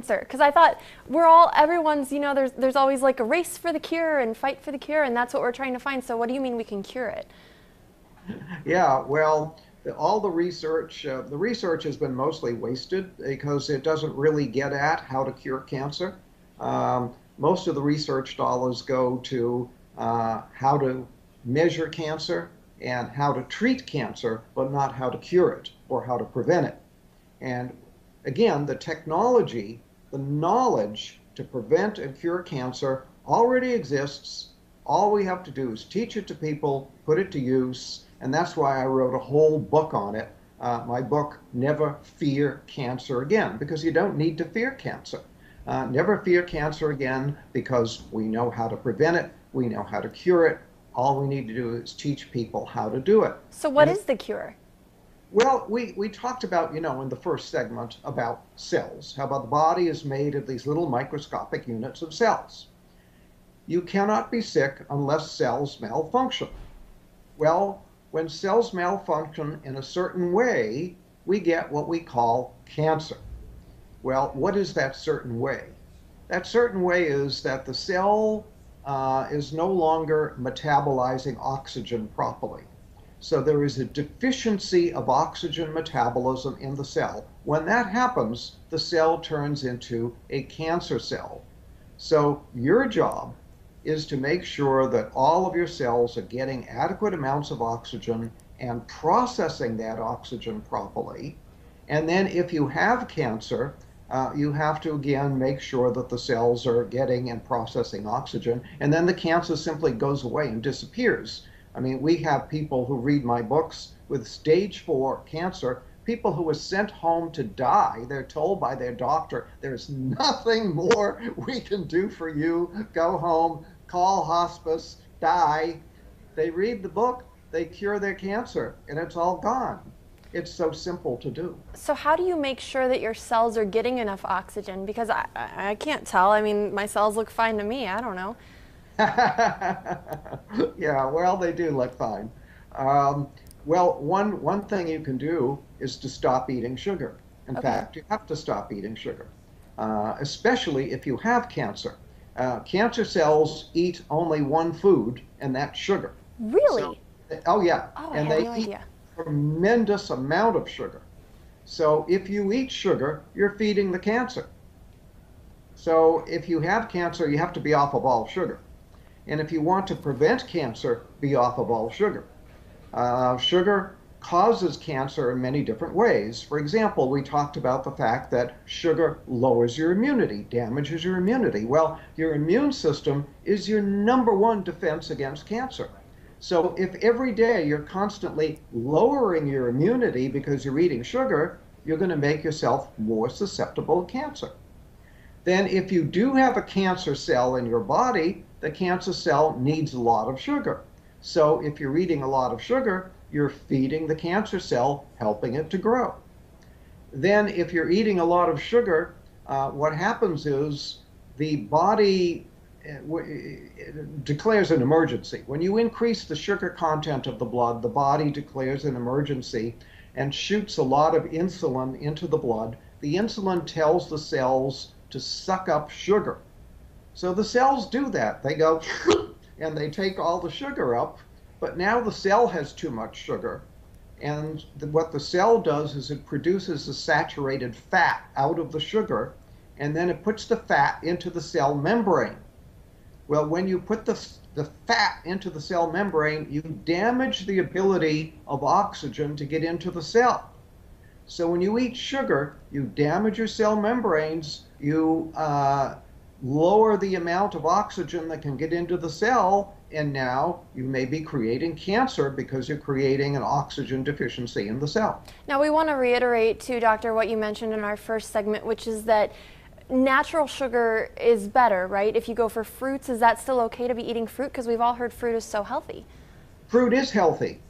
cancer? Because I thought everyone's, there's always like a race for the cure and fight for the cure, and that's what we're trying to find. So what do you mean we can cure it? Yeah, well, all the research has been mostly wasted because it doesn't really get at how to cure cancer. Most of the research dollars go to how to measure cancer and how to treat cancer, but not how to cure it or how to prevent it. And again, the technology, the knowledge to prevent and cure cancer already exists. All we have to do is teach it to people, put it to use, and that's why I wrote a whole book on it. My book, Never Fear Cancer Again, because you don't need to fear cancer. Never fear cancer again because we know how to prevent it, we know how to cure it. All we need to do is teach people how to do it. So what is the cure? Well, we talked about, in the first segment about cells, how about the body is made of these little microscopic units of cells. You cannot be sick unless cells malfunction. Well, when cells malfunction in a certain way, we get what we call cancer. Well, what is that certain way? That certain way is that the cell is no longer metabolizing oxygen properly. So there is a deficiency of oxygen metabolism in the cell. When that happens, the cell turns into a cancer cell. So your job is to make sure that all of your cells are getting adequate amounts of oxygen and processing that oxygen properly. And then if you have cancer, you have to again make sure that the cells are getting and processing oxygen, and then the cancer simply goes away and disappears. I mean, we have people who read my books with stage 4 cancer, people who were sent home to die. They're told by their doctor, there's nothing more we can do for you. Go home, call hospice, die. They read the book, they cure their cancer, and it's all gone. It's so simple to do. So how do you make sure that your cells are getting enough oxygen? Because I can't tell. I mean, my cells look fine to me. I don't know. Yeah, well, they do look fine. Well, one thing you can do is to stop eating sugar. In Okay. fact, you have to stop eating sugar, especially if you have cancer. Cancer cells eat only one food, and that's sugar. So, Really? oh yeah, Oh, I and had they no eat idea. a tremendous amount of sugar. So if you eat sugar, you're feeding the cancer. So if you have cancer, you have to be off of all sugar. And if you want to prevent cancer, be off of all sugar. Sugar causes cancer in many different ways. For example, we talked about the fact that sugar lowers your immunity, damages your immunity. Well, your immune system is your #1 defense against cancer. So if every day you're constantly lowering your immunity because you're eating sugar, you're going to make yourself more susceptible to cancer. Then if you do have a cancer cell in your body, the cancer cell needs a lot of sugar. So if you're eating a lot of sugar, you're feeding the cancer cell, helping it to grow. Then if you're eating a lot of sugar, what happens is the body declares an emergency. When you increase the sugar content of the blood, the body declares an emergency and shoots a lot of insulin into the blood. The insulin tells the cells to suck up sugar. So the cells do that. They go and they take all the sugar up, but now the cell has too much sugar. And what the cell does is it produces a saturated fat out of the sugar, and then it puts the fat into the cell membrane. Well, when you put the fat into the cell membrane, you damage the ability of oxygen to get into the cell. So when you eat sugar, you damage your cell membranes, you lower the amount of oxygen that can get into the cell, and now you may be creating cancer because you're creating an oxygen deficiency in the cell. Now we want to reiterate too, Doctor, what you mentioned in our first segment, which is that natural sugar is better, right? If you go for fruits, is that still okay to be eating fruit? Because we've all heard fruit is so healthy. Fruit is healthy.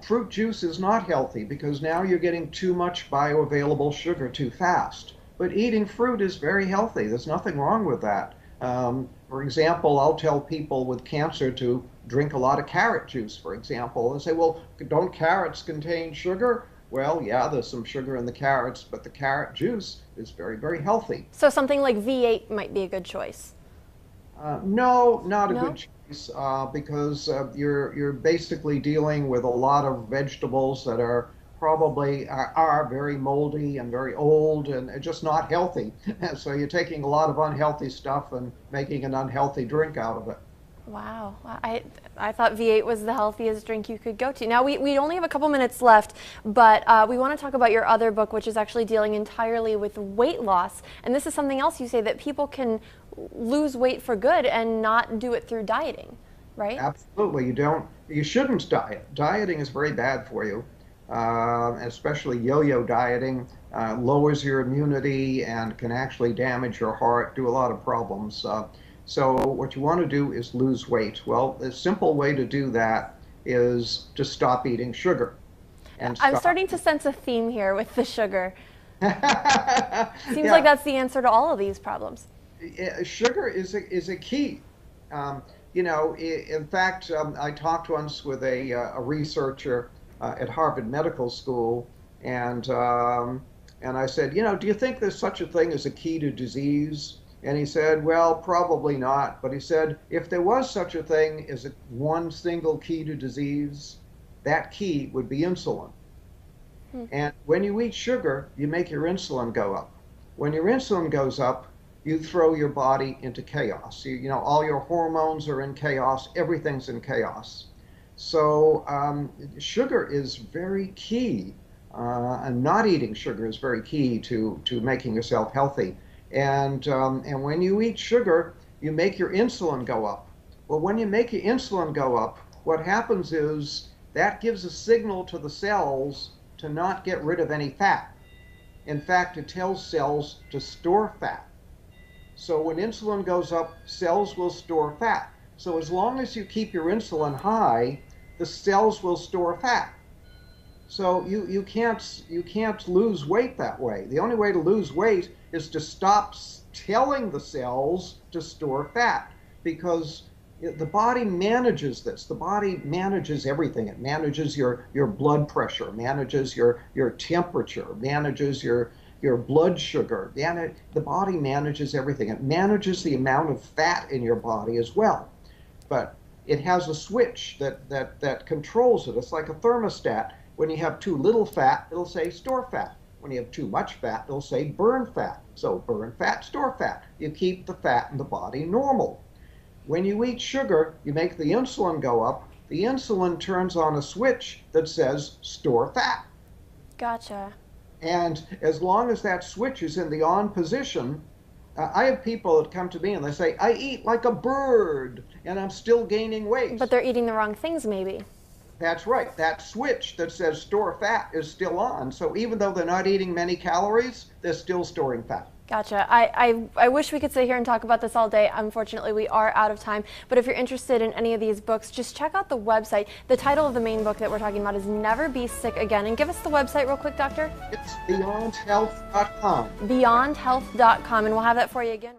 Fruit juice is not healthy because now you're getting too much bioavailable sugar too fast. But eating fruit is very healthy. There's nothing wrong with that. For example, I'll tell people with cancer to drink a lot of carrot juice, for example, and say, well, don't carrots contain sugar? Well, yeah, there's some sugar in the carrots, but the carrot juice is very, very healthy. So something like V8 might be a good choice. No, not a good No? choice because you're basically dealing with a lot of vegetables that are very moldy and very old and just not healthy. So you're taking a lot of unhealthy stuff and making an unhealthy drink out of it. Wow. I thought V8 was the healthiest drink you could go to. Now, we only have a couple minutes left, but we want to talk about your other book, which is actually dealing entirely with weight loss. And this is something else you say, that people can lose weight for good and not do it through dieting, right? Absolutely, you shouldn't diet. Dieting is very bad for you, especially yo-yo dieting. Lowers your immunity and can actually damage your heart, do a lot of problems. So what you want to do is lose weight. Well, the simple way to do that is to stop eating sugar. And I'm stop. starting to sense a theme here with the sugar. Seems like Yeah, that's the answer to all of these problems. sugar is a key. In fact, I talked once with a researcher at Harvard Medical School, and I said, do you think there's such a thing as a key to disease? And he said, well, probably not. But he said, if there was such a thing as one single key to disease, that key would be insulin. Hmm. And when you eat sugar, you make your insulin go up. When your insulin goes up, you throw your body into chaos. All your hormones are in chaos. Everything's in chaos. So sugar is very key, and not eating sugar is very key to making yourself healthy. And when you eat sugar, you make your insulin go up. Well, when you make your insulin go up, what happens is that gives a signal to the cells to not get rid of any fat. In fact, it tells cells to store fat. So when insulin goes up, cells will store fat. So as long as you keep your insulin high, the cells will store fat. So you can't lose weight that way. The only way to lose weight is to stop telling the cells to store fat, because the body manages this. The body manages everything. It manages your blood pressure, manages your temperature, manages your blood sugar. The body manages everything. It manages the amount of fat in your body as well. But it has a switch that controls it. It's like a thermostat. When you have too little fat, it'll say store fat. When you have too much fat, it'll say burn fat. So burn fat, store fat. You keep the fat in the body normal. When you eat sugar, you make the insulin go up. The insulin turns on a switch that says store fat. Gotcha. And as long as that switch is in the on position, I have people that come to me and they say, I eat like a bird and I'm still gaining weight. But they're eating the wrong things, maybe. That's right. That switch that says store fat is still on. So even though they're not eating many calories, they're still storing fat. Gotcha. I wish we could sit here and talk about this all day. Unfortunately, we are out of time. But if you're interested in any of these books, just check out the website. The title of the main book that we're talking about is Never Be Sick Again. And give us the website real quick, Doctor. It's beyondhealth.com. Beyondhealth.com. And we'll have that for you again.